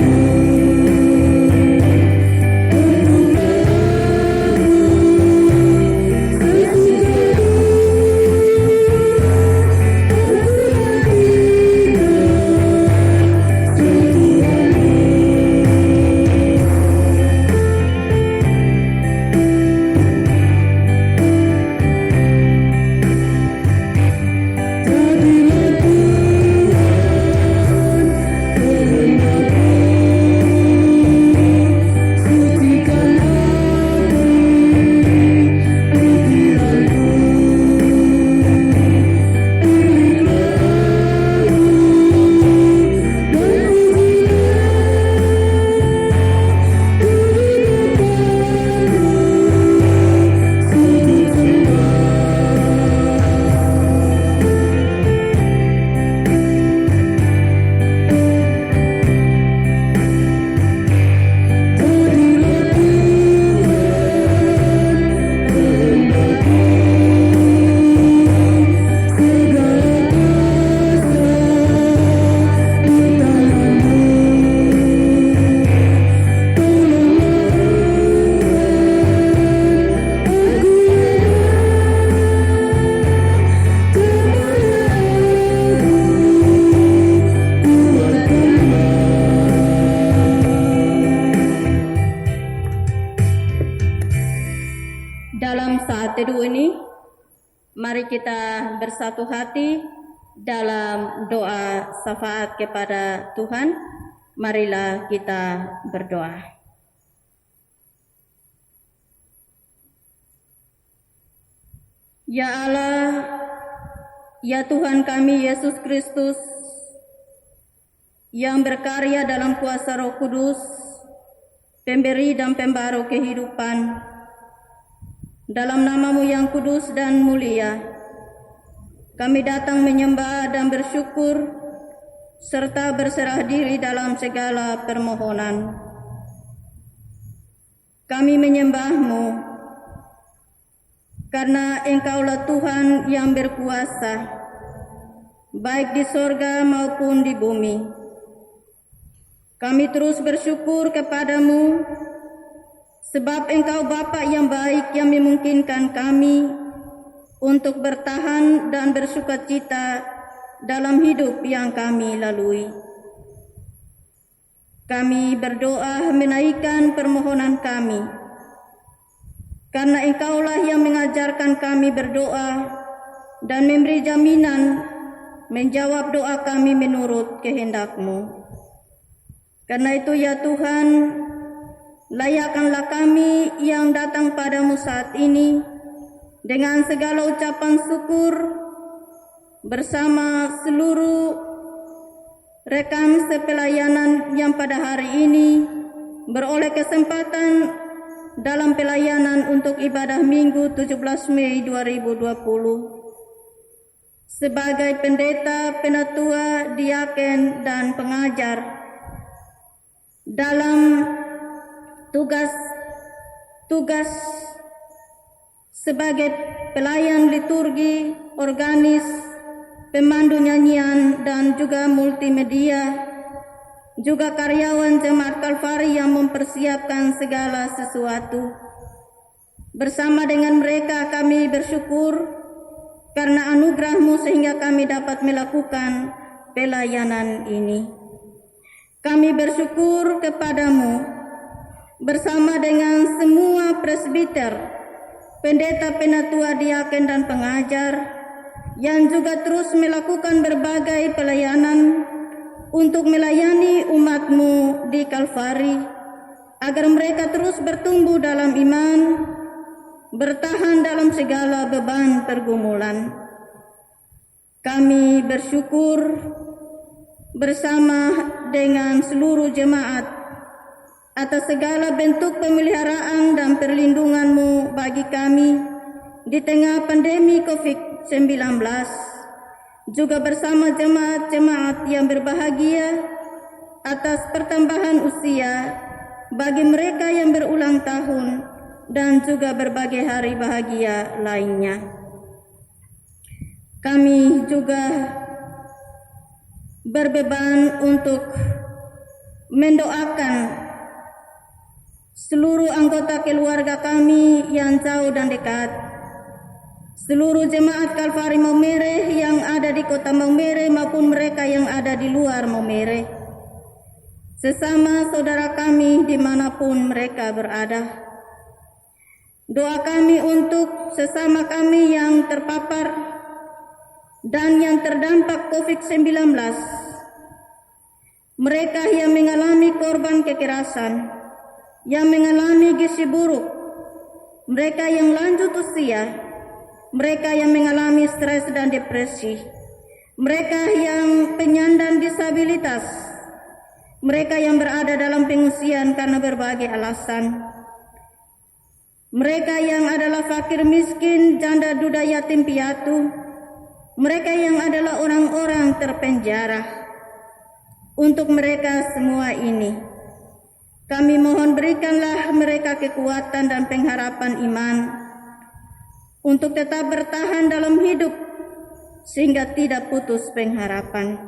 Di Mari kita bersatu hati dalam doa syafaat kepada Tuhan. Marilah kita berdoa. Ya Allah, ya Tuhan kami Yesus Kristus, yang berkarya dalam kuasa Roh Kudus, pemberi dan pembaru kehidupan, dalam nama-Mu yang kudus dan mulia, kami datang menyembah dan bersyukur serta berserah diri dalam segala permohonan. Kami menyembah-Mu karena Engkaulah Tuhan yang berkuasa, baik di sorga maupun di bumi. Kami terus bersyukur kepada-Mu, sebab Engkau Bapa yang baik yang memungkinkan kami untuk bertahan dan bersukacita dalam hidup yang kami lalui. Kami berdoa menaikkan permohonan kami, karena Engkaulah yang mengajarkan kami berdoa dan memberi jaminan menjawab doa kami menurut kehendak-Mu. Karena itu ya Tuhan, layakkanlah kami yang datang padamu saat ini dengan segala ucapan syukur bersama seluruh rekan sepelayanan yang pada hari ini beroleh kesempatan dalam pelayanan untuk ibadah Minggu 17 Mei 2020 sebagai pendeta, penatua, diaken, dan pengajar dalam tugas sebagai pelayan liturgi, organis, pemandu nyanyian, dan juga multimedia, juga karyawan Jemaat Kalvari yang mempersiapkan segala sesuatu. Bersama dengan mereka kami bersyukur karena anugerah-Mu sehingga kami dapat melakukan pelayanan ini. Kami bersyukur kepada-Mu bersama dengan semua presbiter, pendeta, penatua, diaken, dan pengajar yang juga terus melakukan berbagai pelayanan untuk melayani umat-Mu di Kalvari, agar mereka terus bertumbuh dalam iman, bertahan dalam segala beban pergumulan. Kami bersyukur bersama dengan seluruh jemaat atas segala bentuk pemeliharaan dan perlindungan-Mu bagi kami di tengah pandemi COVID-19, juga bersama jemaat-jemaat yang berbahagia atas pertambahan usia bagi mereka yang berulang tahun dan juga berbagai hari bahagia lainnya. Kami juga berbeban untuk mendoakan seluruh anggota keluarga kami yang jauh dan dekat, seluruh jemaat Kalvari Maumere yang ada di kota Maumere maupun mereka yang ada di luar Maumere, sesama saudara kami dimanapun mereka berada. Doa kami untuk sesama kami yang terpapar dan yang terdampak COVID-19, mereka yang mengalami korban kekerasan, yang mengalami gizi buruk, mereka yang lanjut usia, mereka yang mengalami stres dan depresi, mereka yang penyandang disabilitas, mereka yang berada dalam pengungsian karena berbagai alasan, mereka yang adalah fakir miskin, janda duda yatim piatu, mereka yang adalah orang-orang terpenjara. Untuk mereka semua ini, kami mohon berikanlah mereka kekuatan dan pengharapan iman untuk tetap bertahan dalam hidup sehingga tidak putus pengharapan.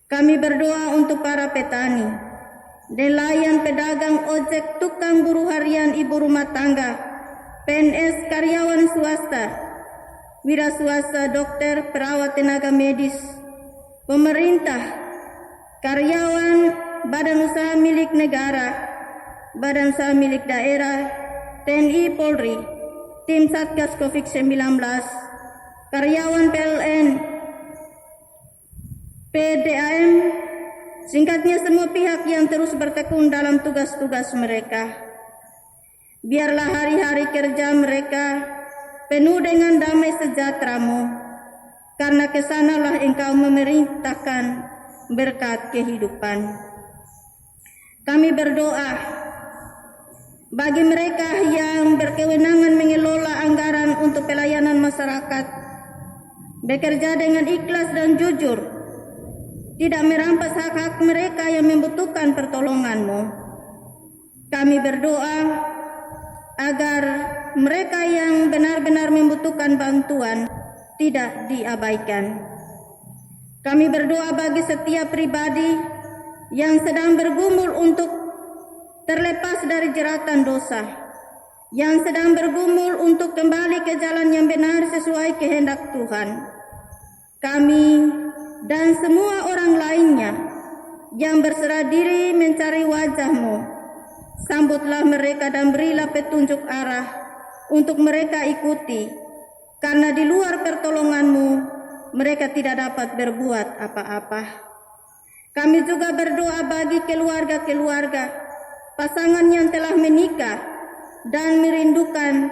Kami berdoa untuk para petani, nelayan, pedagang, ojek, tukang buruh harian, ibu rumah tangga, PNS, karyawan swasta, wira swasta, dokter, perawat, tenaga medis, pemerintah, karyawan, badan usaha milik negara, badan usaha milik daerah, TNI, Polri, tim Satgas COVID-19, karyawan PLN, PDAM, singkatnya semua pihak yang terus bertekun dalam tugas-tugas mereka. Biarlah hari-hari kerja mereka penuh dengan damai sejahtera-Mu, karena kesanalah Engkau memerintahkan berkat kehidupan. Kami berdoa bagi mereka yang berkewenangan mengelola anggaran untuk pelayanan masyarakat, bekerja dengan ikhlas dan jujur, tidak merampas hak-hak mereka yang membutuhkan pertolongan-Mu. Kami berdoa agar mereka yang benar-benar membutuhkan bantuan tidak diabaikan. Kami berdoa bagi setiap pribadi yang sedang bergumul untuk terlepas dari jeratan dosa, yang sedang bergumul untuk kembali ke jalan yang benar sesuai kehendak Tuhan. Kami dan semua orang lainnya yang berserah diri mencari wajah-Mu, sambutlah mereka dan berilah petunjuk arah untuk mereka ikuti, karena di luar pertolongan-Mu mereka tidak dapat berbuat apa-apa. Kami juga berdoa bagi keluarga-keluarga, pasangan yang telah menikah dan merindukan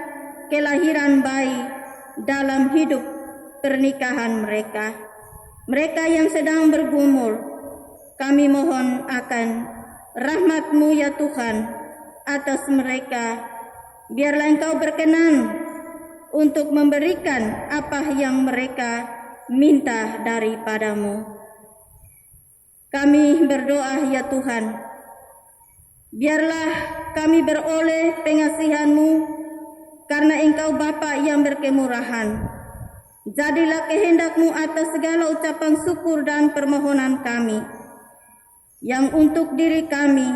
kelahiran bayi dalam hidup pernikahan mereka. Mereka yang sedang bergumul, kami mohon akan rahmat-Mu ya Tuhan atas mereka. Biarlah Engkau berkenan untuk memberikan apa yang mereka minta daripada-Mu. Kami berdoa ya Tuhan, biarlah kami beroleh pengasihan-Mu, karena Engkau Bapa yang berkemurahan. Jadilah kehendak-Mu atas segala ucapan syukur dan permohonan kami, yang untuk diri kami,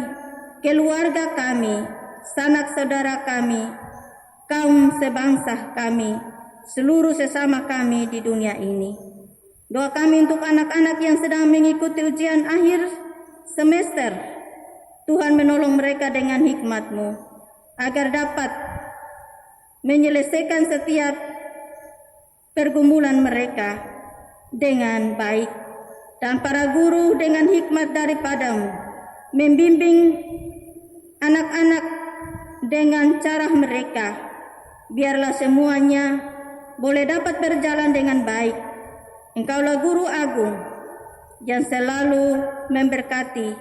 keluarga kami, sanak saudara kami, kaum sebangsa kami, seluruh sesama kami di dunia ini. Doa kami untuk anak-anak yang sedang mengikuti ujian akhir semester. Tuhan menolong mereka dengan hikmat-Mu, agar dapat menyelesaikan setiap pergumulan mereka dengan baik. Dan para guru dengan hikmat daripada-Mu membimbing anak-anak dengan cara mereka. Biarlah semuanya boleh dapat berjalan dengan baik. Engkaulah Guru Agung yang selalu memberkati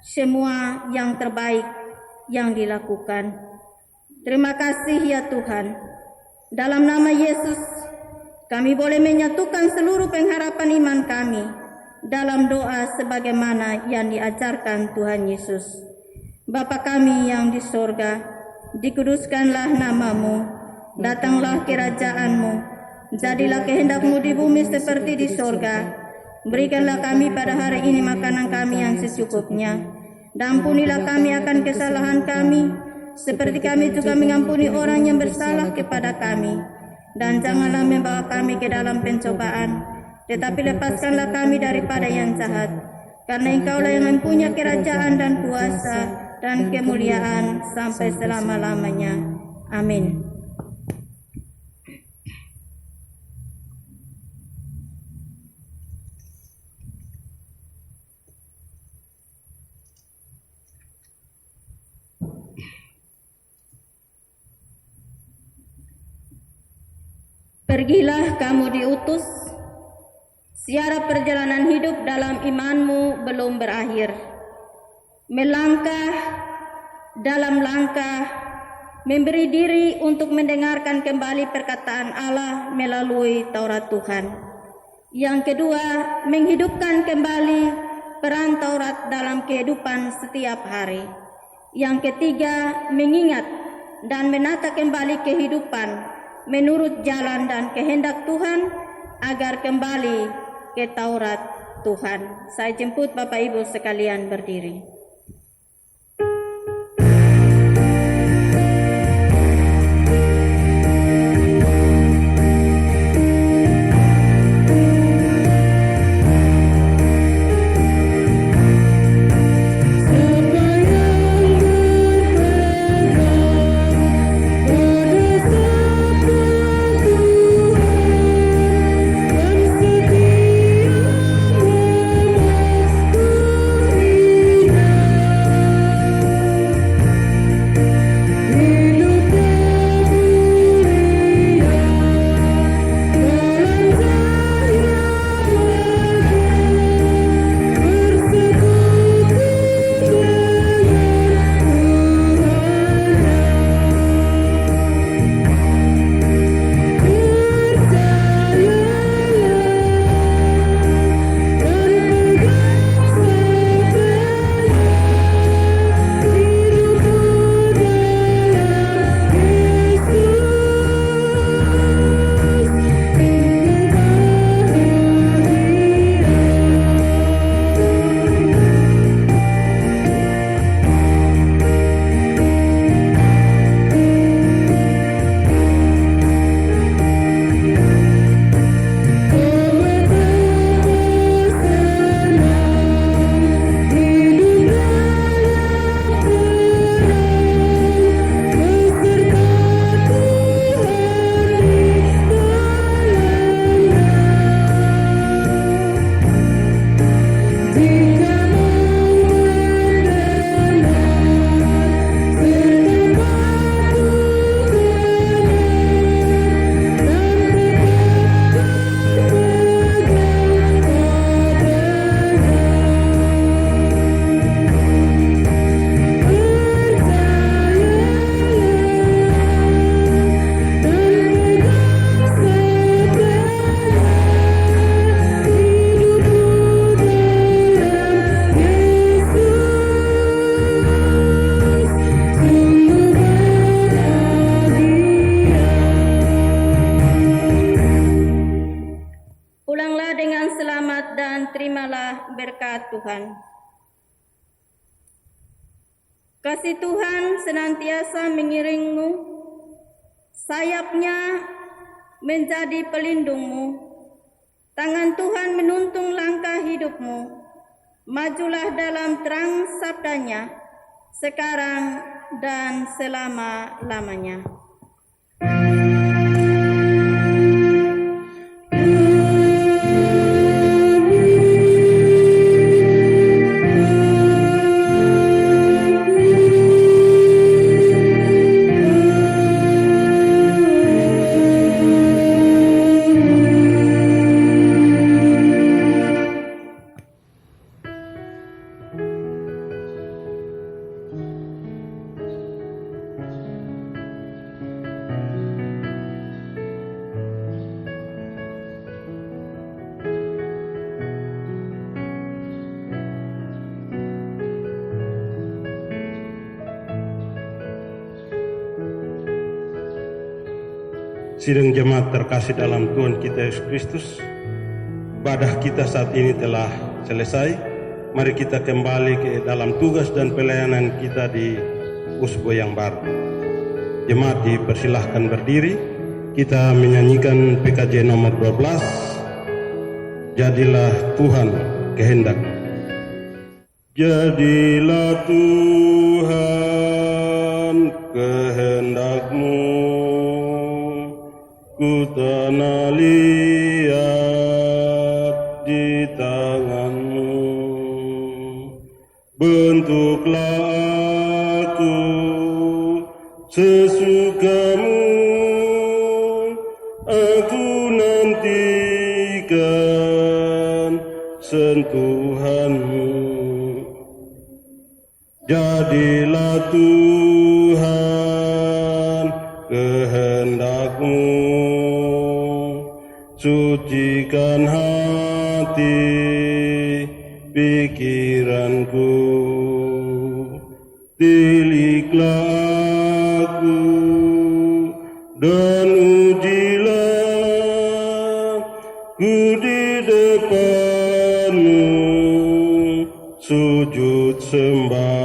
semua yang terbaik yang dilakukan. Terima kasih ya Tuhan. Dalam nama Yesus, kami boleh menyatukan seluruh pengharapan iman kami dalam doa sebagaimana yang diajarkan Tuhan Yesus. Bapa kami yang di sorga, dikuduskanlah nama-Mu, datanglah kerajaan-Mu, jadilah kehendak-Mu di bumi seperti di sorga. Berikanlah kami pada hari ini makanan kami yang secukupnya, dan ampunilah kami akan kesalahan kami, seperti kami juga mengampuni orang yang bersalah kepada kami. Dan janganlah membawa kami ke dalam pencobaan, tetapi lepaskanlah kami daripada yang jahat, karena Engkaulah yang mempunyai kerajaan dan kuasa dan kemuliaan sampai selama-lamanya. Amin. Pergilah kamu diutus, siara perjalanan hidup dalam iman-Mu belum berakhir. Melangkah dalam langkah, memberi diri untuk mendengarkan kembali perkataan Allah melalui Taurat Tuhan. Yang kedua, menghidupkan kembali peran Taurat dalam kehidupan setiap hari. Yang ketiga, mengingat dan menata kembali kehidupan menurut jalan dan kehendak Tuhan agar kembali ke Taurat Tuhan. Saya jemput Bapak Ibu sekalian berdiri. terimalah berkat Tuhan. Kasih Tuhan senantiasa mengiringmu, sayapnya menjadi pelindungmu, tangan Tuhan menuntung langkah hidupmu. Majulah dalam terang sabdanya, sekarang dan selama-lamanya. Sidang jemaat terkasih dalam Tuhan kita Yesus Kristus, ibadah kita saat ini telah selesai. Mari kita kembali ke dalam tugas dan pelayanan kita di Usbo yang baru. Jemaat dipersilahkan berdiri. Kita menyanyikan PKJ nomor 12, Jadilah Tuhan kehendak. Jadilah Tuhan kehendak-Mu, ku tanah liat di tangan-Mu. Bentuklah aku sesuka-Mu, aku nantikan sentuhan-Mu. Jadilah Tuhan kehendak-Mu, sucikan hati pikiranku, tiliklah aku dan ujilah ku di depan-Mu, sujud sembah